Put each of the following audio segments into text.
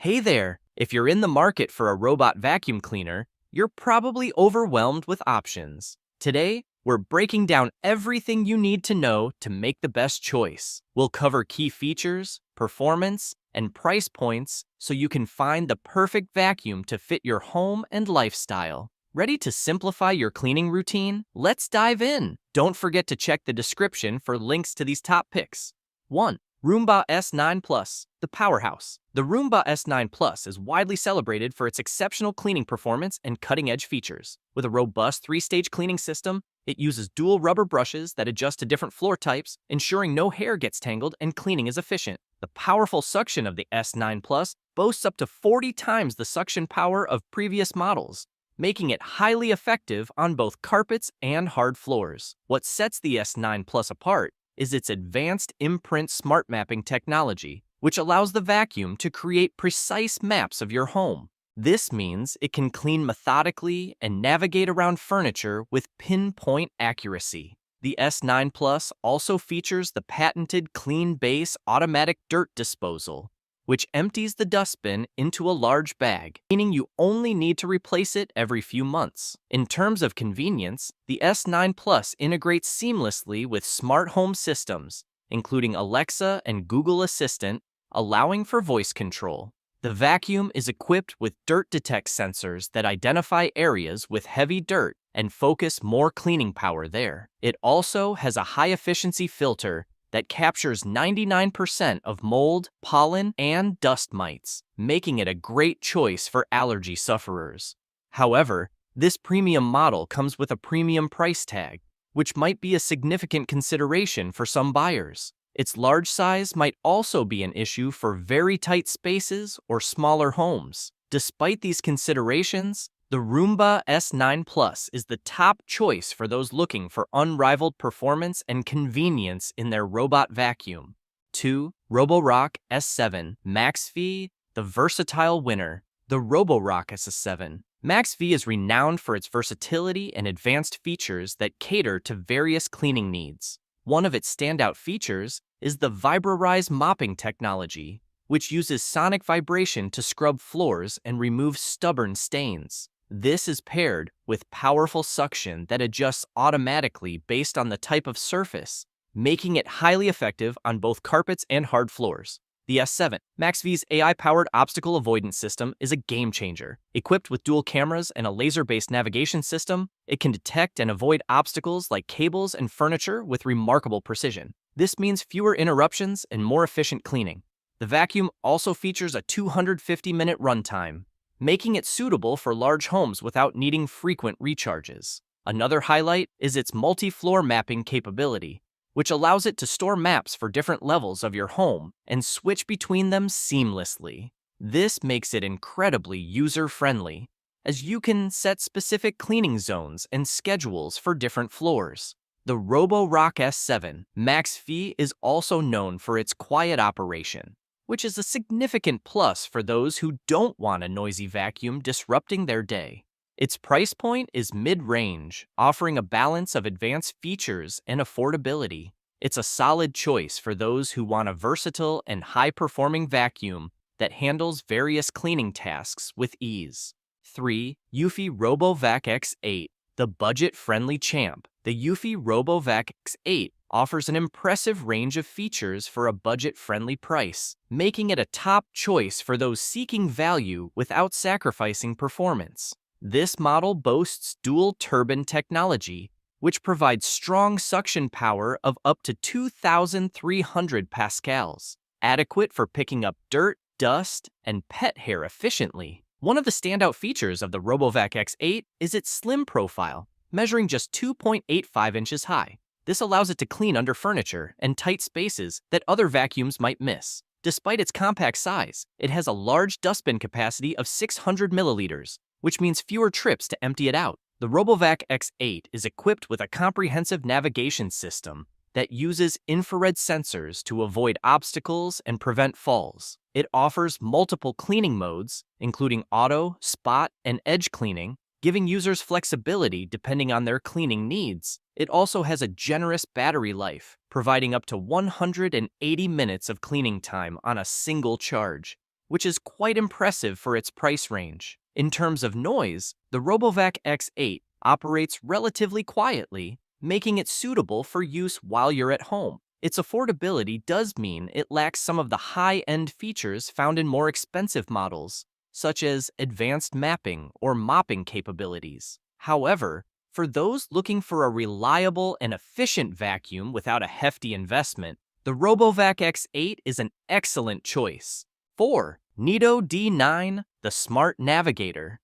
Hey there! If you're in the market for a robot vacuum cleaner, you're probably overwhelmed with options. Today, we're breaking down everything you need to know to make the best choice. We'll cover key features, performance, and price points so you can find the perfect vacuum to fit your home and lifestyle. Ready to simplify your cleaning routine? Let's dive in! Don't forget to check the description for links to these top picks. 1. Roomba S9 Plus, the Powerhouse. The Roomba S9 Plus is widely celebrated for its exceptional cleaning performance and cutting-edge features. With a robust 3-stage cleaning system, it uses dual rubber brushes that adjust to different floor types, ensuring no hair gets tangled and cleaning is efficient. The powerful suction of the S9 Plus boasts up to 40 times the suction power of previous models, making it highly effective on both carpets and hard floors. What sets the S9 Plus apart is its advanced imprint smart mapping technology, which allows the vacuum to create precise maps of your home. This means it can clean methodically and navigate around furniture with pinpoint accuracy. The S9 Plus also features the patented Clean Base automatic dirt disposal, which empties the dustbin into a large bag, meaning you only need to replace it every few months. In terms of convenience, the S9 Plus integrates seamlessly with smart home systems, including Alexa and Google Assistant, allowing for voice control. The vacuum is equipped with dirt detect sensors that identify areas with heavy dirt and focus more cleaning power there. It also has a high-efficiency filter that captures 99% of mold, pollen, and dust mites, making it a great choice for allergy sufferers. However, this premium model comes with a premium price tag, which might be a significant consideration for some buyers. Its large size might also be an issue for very tight spaces or smaller homes. Despite these considerations, the Roomba S9 Plus is the top choice for those looking for unrivaled performance and convenience in their robot vacuum. 2. Roborock S7 MaxV, the versatile winner. The Roborock S7 MaxV is renowned for its versatility and advanced features that cater to various cleaning needs. One of its standout features is the Vibra-Rise mopping technology, which uses sonic vibration to scrub floors and remove stubborn stains. This is paired with powerful suction that adjusts automatically based on the type of surface, making it highly effective on both carpets and hard floors. The S7 MaxV's AI-powered obstacle avoidance system is a game-changer. Equipped with dual cameras and a laser-based navigation system, it can detect and avoid obstacles like cables and furniture with remarkable precision. This means fewer interruptions and more efficient cleaning. The vacuum also features a 250-minute runtime, making it suitable for large homes without needing frequent recharges. Another highlight is its multi-floor mapping capability, which allows it to store maps for different levels of your home and switch between them seamlessly. This makes it incredibly user-friendly, as you can set specific cleaning zones and schedules for different floors. The Roborock S7 MaxV is also known for its quiet operation, which is a significant plus for those who don't want a noisy vacuum disrupting their day. Its price point is mid-range, offering a balance of advanced features and affordability. It's a solid choice for those who want a versatile and high-performing vacuum that handles various cleaning tasks with ease. 3. Eufy RoboVac X8, the budget-friendly champ. The Eufy RoboVac X8 offers an impressive range of features for a budget-friendly price, making it a top choice for those seeking value without sacrificing performance. This model boasts dual turbine technology, which provides strong suction power of up to 2,300 pascals, adequate for picking up dirt, dust, and pet hair efficiently. One of the standout features of the RoboVac X8 is its slim profile, measuring just 2.85 inches high. This allows it to clean under furniture and tight spaces that other vacuums might miss. Despite its compact size, it has a large dustbin capacity of 600 milliliters, which means fewer trips to empty it out. The RoboVac X8 is equipped with a comprehensive navigation system that uses infrared sensors to avoid obstacles and prevent falls. It offers multiple cleaning modes, including auto, spot, and edge cleaning, giving users flexibility depending on their cleaning needs. It also has a generous battery life, providing up to 180 minutes of cleaning time on a single charge. which is quite impressive for its price range. In terms of noise, the RoboVac X8 operates relatively quietly, making it suitable for use while you're at home. Its affordability does mean it lacks some of the high-end features found in more expensive models, such as advanced mapping or mopping capabilities. However, for those looking for a reliable and efficient vacuum without a hefty investment, the RoboVac X8 is an excellent choice. 4. Neato D9, the Smart Navigator.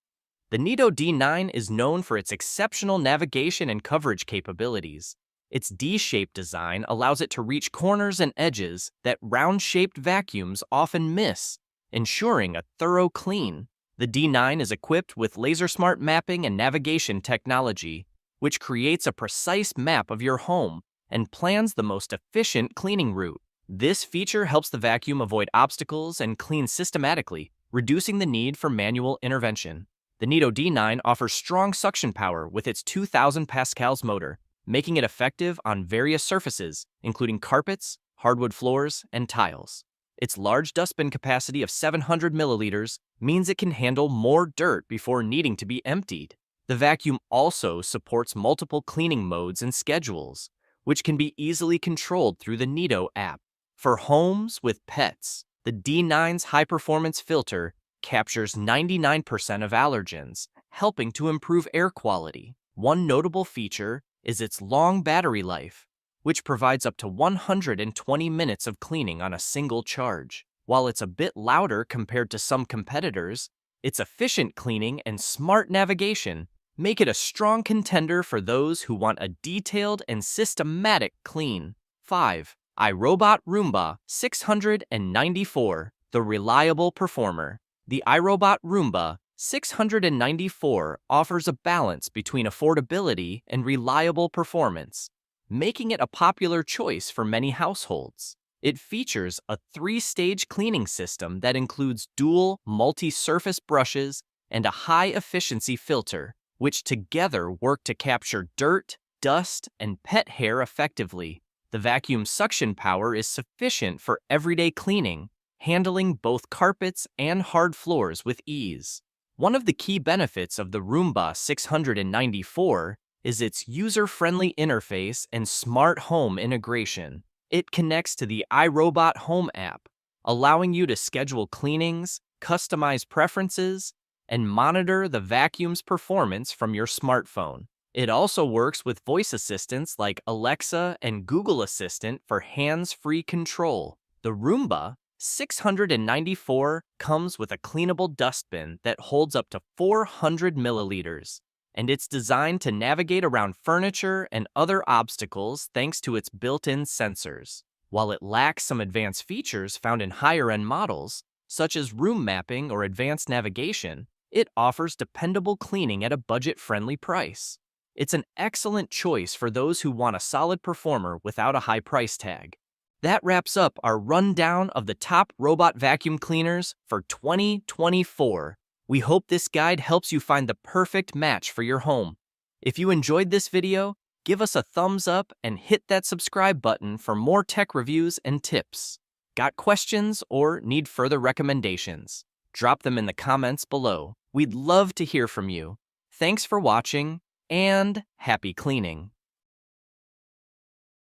The Neato D9 is known for its exceptional navigation and coverage capabilities. Its D-shaped design allows it to reach corners and edges that round-shaped vacuums often miss, ensuring a thorough clean. The D9 is equipped with laser-smart mapping and navigation technology, which creates a precise map of your home and plans the most efficient cleaning route. This feature helps the vacuum avoid obstacles and clean systematically, reducing the need for manual intervention. The Neato D9 offers strong suction power with its 2,000 pascals motor, making it effective on various surfaces, including carpets, hardwood floors, and tiles. Its large dustbin capacity of 700 milliliters means it can handle more dirt before needing to be emptied. The vacuum also supports multiple cleaning modes and schedules, which can be easily controlled through the Neato app. For homes with pets, the D9's high-performance filter captures 99% of allergens, helping to improve air quality. One notable feature is its long battery life, which provides up to 120 minutes of cleaning on a single charge. While it's a bit louder compared to some competitors, its efficient cleaning and smart navigation make it a strong contender for those who want a detailed and systematic clean. 5. iRobot Roomba 694, the reliable performer. The iRobot Roomba 694 offers a balance between affordability and reliable performance, making it a popular choice for many households. It features a 3-stage cleaning system that includes dual multi-surface brushes and a high-efficiency filter, which together work to capture dirt, dust, and pet hair effectively. The vacuum's suction power is sufficient for everyday cleaning, handling both carpets and hard floors with ease. One of the key benefits of the Roomba 694 is its user-friendly interface and smart home integration. It connects to the iRobot Home app, allowing you to schedule cleanings, customize preferences, and monitor the vacuum's performance from your smartphone. It also works with voice assistants like Alexa and Google Assistant for hands-free control. The Roomba 694 comes with a cleanable dustbin that holds up to 400 milliliters, and it's designed to navigate around furniture and other obstacles thanks to its built-in sensors. While it lacks some advanced features found in higher-end models, such as room mapping or advanced navigation, it offers dependable cleaning at a budget-friendly price. It's an excellent choice for those who want a solid performer without a high price tag. That wraps up our rundown of the top robot vacuum cleaners for 2024. We hope this guide helps you find the perfect match for your home. If you enjoyed this video, give us a thumbs up and hit that subscribe button for more tech reviews and tips. Got questions or need further recommendations? Drop them in the comments below. We'd love to hear from you. Thanks for watching, and happy cleaning.